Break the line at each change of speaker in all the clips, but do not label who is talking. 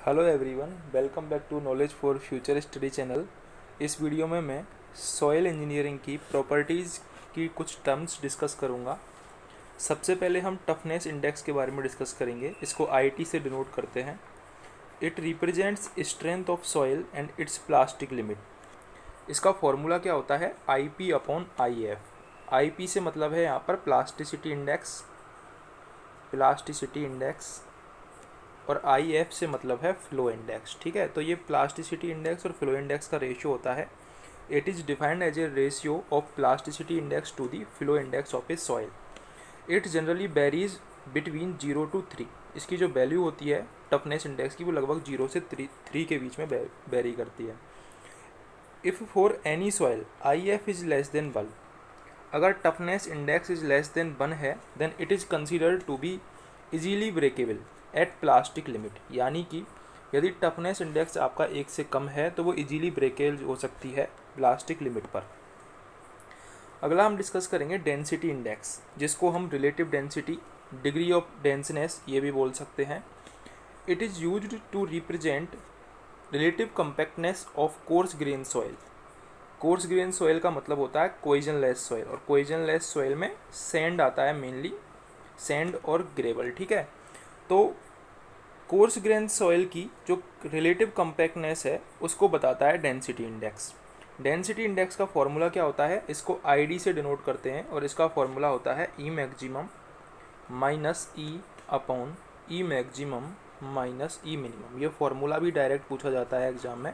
Hello everyone, welcome back to knowledge for future study channel. इस video में मैं soil engineering की properties की कुछ टर्म्स डिस्कस करूंगा। सबसे पहले हम टफनेस इंडेक्स के बारे में डिस्कस करेंगे। इसको आईटी से डिनोट करते हैं। It represents strength of soil and it's plastic limit. इसका फॉर्मूला क्या होता है? IP upon IF। IP से मतलब है यहाँ पर प्लास्टिसिटी इंडेक्स और IF से मतलब है फ्लो इंडेक्स। ठीक है, तो ये प्लास्टिसिटी इंडेक्स और फ्लो इंडेक्स का रेशियो होता है। It is defined as a ratio of plasticity index to the flow index of a soil. It generally varies between 0 to 3। इसकी जो वैल्यू होती है टफनेस इंडेक्स की वो लगभग 0 से 3 के बीच में वेरी करती है। If for any soil IF is less than 1, अगर toughness index is less than 1 है then it is considered to be easily breakable at plastic limit. यानी कि यदि टफनेस इंडेक्स आपका 1 से कम है तो वो इजीली ब्रेकेबल हो सकती है प्लास्टिक लिमिट पर। अगला हम डिस्कस करेंगे डेंसिटी इंडेक्स, जिसको हम relative density, degree of denseness ये भी बोल सकते हैं। It is used to represent relative compactness of coarse grain soil. Coarse grain soil का मतलब होता है कोइजन लेस सॉइल, और कोइजन लेस सॉइल में सैंड आता है, मेनली सैंड और ग्रेवल। ठीक है, तो कोर्स ग्रेन सॉइल की जो रिलेटिव कम्पैक्टनेस है उसको बताता है डेंसिटी इंडेक्स। डेंसिटी इंडेक्स का फॉर्मूला क्या होता है? इसको ID से डिनोट करते हैं और इसका फॉर्मूला होता है E maximum minus E upon E maximum minus E minimum. ये फॉर्मूला भी डायरेक्ट पूछा जाता है एग्जाम में,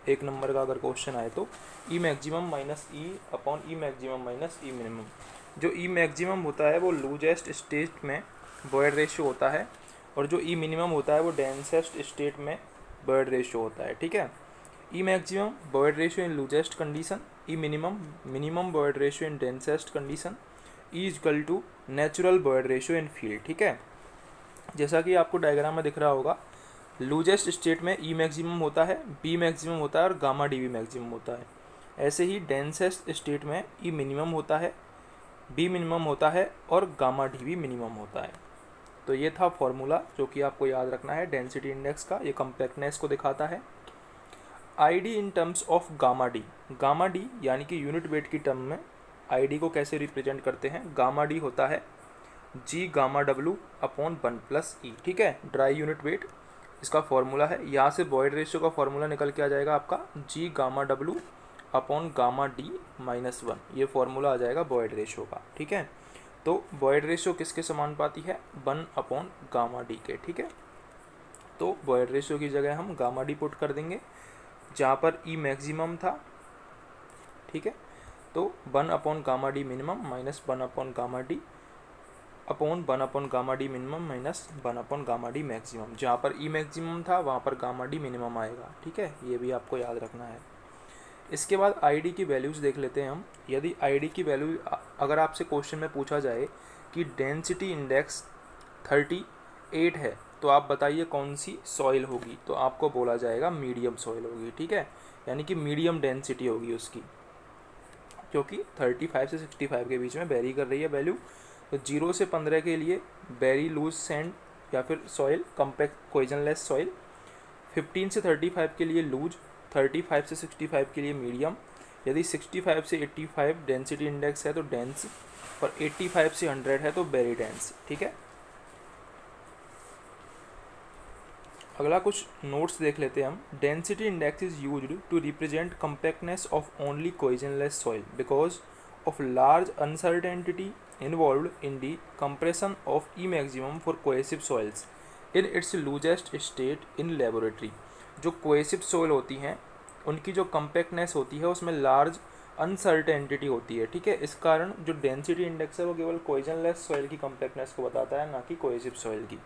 1 नंबर का अगर क्वेश्चन आए तो E maximum minus E upon E maximum minus E minimum. जो E मैक्सिमम होता है वो लूजेस्ट स्टेट में बॉयड रेशियो होता है, और जो E मिनिमम होता है वो डेंसेस्ट स्टेट में बॉयड रेशियो होता है। ठीक है, E maximum void ratio in loosest condition, E minimum void ratio in densest condition, E equal to natural void ratio in field. ठीक है, जैसा कि आपको डायग्राम में दिख रहा होगा, लूजेस्ट स्टेट में E मैक्सिमम होता है, B मैक्सिमम होता है और गामा DB मैक्सिमम होता है। ऐसे ही डेंसेस्ट स्टेट में E मिनिमम होता है, B मिनिमम होता है और गामा DB मिनिमम होता है। तो ये था फॉर्मूला जो कि आपको याद रखना है डेंसिटी इंडेक्स का। ये कम्पैक्टनेस को दिखाता है। ID in terms of gamma D. Gamma D यानी कि यूनिट वेट की टर्म में ID को कैसे रिप्रेजेंट करते हैं? गामा डी होता है G gamma W upon 1 plus E। ठीक है, ड्राई यूनिट वेट इसका फॉर्मूला है। यहाँ से बॉयड रेशियो का फॉर्मूला निकल के आ जाएगा आपका G gamma W upon gamma D minus 1। ये फॉर्मूला आ जाएगा बॉयड रेशियो का। ठीक है, तो बॉयड रेशियो किसके समानुपाती है? 1 अपॉन गामा डी के। ठीक है, तो बॉयड रेशियो की जगह हम गामा डी पुट कर देंगे जहाँ पर E मैक्सिमम था। ठीक है, तो 1 upon gamma D minimum minus 1 upon gamma D upon 1 upon gamma D minimum minus 1 upon gamma D maximum. जहाँ पर E मैक्सिमम था वहाँ पर गामा डी मिनिमम आएगा। ठीक है, ये भी आपको याद रखना है। इसके बाद ID की वैल्यूज़ देख लेते हैं हम। यदि ID की वैल्यू, अगर आपसे क्वेश्चन में पूछा जाए कि डेंसिटी इंडेक्स 38 है तो आप बताइए कौन सी सॉइल होगी, तो आपको बोला जाएगा मीडियम सॉइल होगी। ठीक है, यानी कि मीडियम डेंसिटी होगी उसकी, क्योंकि 35 से 65 के बीच में वेरी कर रही है वैल्यू। तो 0 से 15 के लिए वेरी लूज सैंड या फिर सॉइल, कम्पैक्ट कोइजनलेस सॉइल। 15 से 35 के लिए लूज, 35 से 65 के लिए मीडियम। यदि 65 से 85 डेंसिटी इंडेक्स है तो डेंस, और 85 से 100 है तो वेरी डेंस। ठीक है, अगला कुछ नोट्स देख लेते हैं हम। Density index is used to represent compactness of only cohesionless soil because of large uncertainty involved in the compression of E maximum for cohesive soils in its loosest state in laboratory. जो cohesive soil होती हैं उनकी जो compactness होती है उसमें large uncertainty होती है। ठीक है, इस कारण जो डेंसिटी इंडेक्स है वो केवल कोइजनलेस सॉइल की कम्पैक्टनेस को बताता है, ना कि कोहेसिव सॉइल की।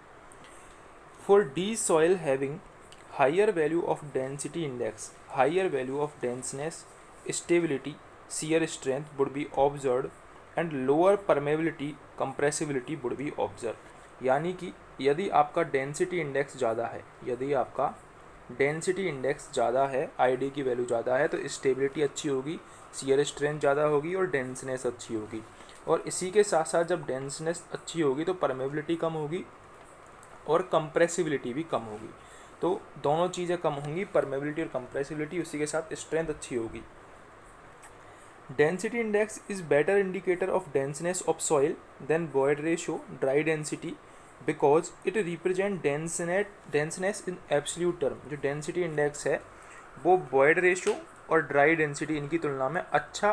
For the soil having higher value of density index, higher value of denseness, stability, shear strength would be observed and lower permeability, compressibility would be observe. यानी कि यदि आपका डेंसिटी इंडेक्स ज़्यादा है, यदि आपका डेंसिटी इंडेक्स ज़्यादा है, ID की वैल्यू ज़्यादा है, तो स्टेबिलिटी अच्छी होगी, शियर स्ट्रेंथ ज़्यादा होगी और डेंसनेस अच्छी होगी। और इसी के साथ साथ जब डेंसनेस अच्छी होगी तो परमेबिलिटी कम होगी और कंप्रेसिबिलिटी भी कम होगी। तो दोनों चीज़ें कम होंगी, परमेबिलिटी और कंप्रेसिबिलिटी, उसी के साथ स्ट्रेंथ अच्छी होगी। Density index is better indicator of denseness of soil than void ratio dry density because it represent denseness in absolute term. जो डेंसिटी इंडेक्स है वो वॉइड रेशियो और ड्राई डेंसिटी इनकी तुलना में अच्छा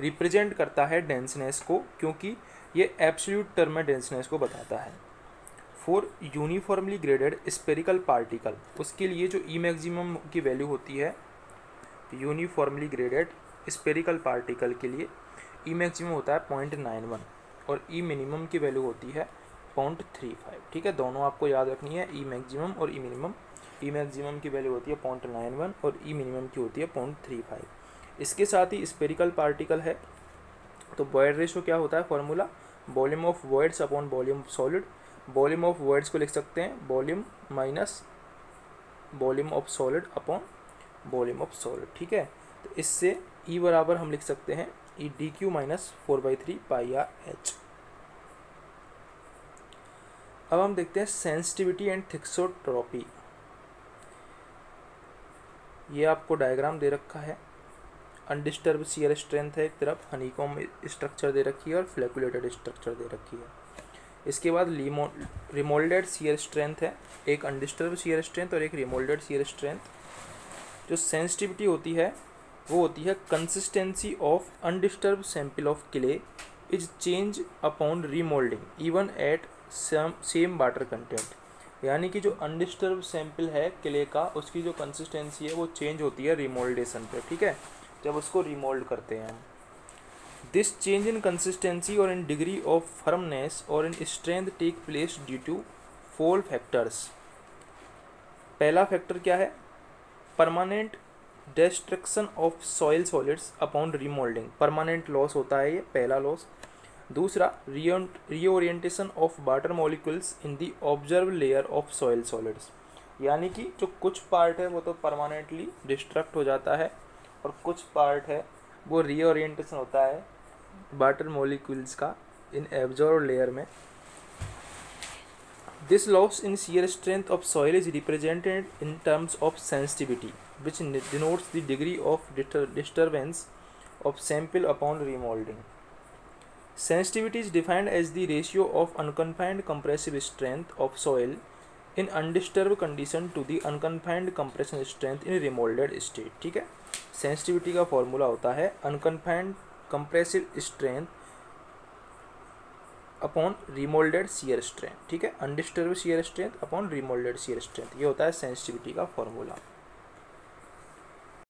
रिप्रेजेंट करता है डेंसनेस को, क्योंकि ये एब्सोल्यूट टर्म में डेंसनेस को बताता है। For uniformly graded spherical particle, उसके लिए जो ई मैक्सिमम की वैल्यू होती है यूनिफॉर्मली ग्रेडेड स्पेरिकल पार्टिकल के लिए ई मैक्सिमम होता है 0.91 और ई मिनिमम की वैल्यू होती है 0.35। ठीक है, दोनों आपको याद रखनी है, ई मैक्सिमम और ई मिनिमम। ई मैक्सिमम की वैल्यू होती है 0.91 और ई मिनिमम की होती है 0.35। इसके साथ ही स्पेरिकल पार्टिकल है तो वॉइड रेशियो क्या होता है, formula volume of voids upon volume of solid. Volume of voids को लिख सकते हैं volume minus volume of solid upon volume of solid. ठीक है, तो इससे ई बराबर हम लिख सकते हैं ई डी क्यू माइनस 4/3 पाई आर एच। अब हम देखते हैं सेंसिटिविटी एंड थिक्सोट्रॉपी। ये आपको डायग्राम दे रखा है, अनडिस्टर्ब शियर स्ट्रेंथ है एक तरफ, हनीकॉम स्ट्रक्चर दे रखी है और फ्लैकुलेटेड स्ट्रक्चर दे रखी है। इसके बाद रिमोल्डेड शियर स्ट्रेंथ है, एक अनडिस्टर्ब शियर स्ट्रेंथ और एक रिमोल्डेड शियर स्ट्रेंथ। जो सेंसिटिविटी होती है वो होती है consistency of undisturb sample of clay is change upon remoulding even at same water content. यानी कि जो अनडिस्टर्ब सैंपल है क्ले का, उसकी जो कंसिस्टेंसी है वो चेंज होती है रिमोल्डेशन पे। ठीक है, जब उसको रिमोल्ड करते हैं हम। दिस चेंज इन कंसिस्टेंसी और इन डिग्री ऑफ फर्मनेस और in strength take place due to 4 factors. पहला फैक्टर क्या है, permanent destruction of soil solids upon remoulding, permanent loss होता है ये पहला लॉस। दूसरा reorientation of water molecules in the observe layer of soil solids, यानी कि जो कुछ पार्ट है वो तो परमानेंटली डिस्ट्रक्ट हो जाता है और कुछ पार्ट है वो रीओरिएंटेशन होता है वाटर मॉलिक्यूल्स का इन ऑब्जर्व लेयर में। This loss in shear strength of soil is represented in terms of sensitivity, which denotes the degree of disturbance of sample upon remolding. Sensitivity is defined as the ratio of unconfined compressive strength of soil in undisturbed condition to the unconfined compression strength in remolded state. ठीक है, sensitivity का formula होता है unconfined compressive strength upon remoulded shear strength. ठीक है, undisturb shear strength upon remoulded shear strength, ये होता है सेंसिटिविटी का फॉर्मूला।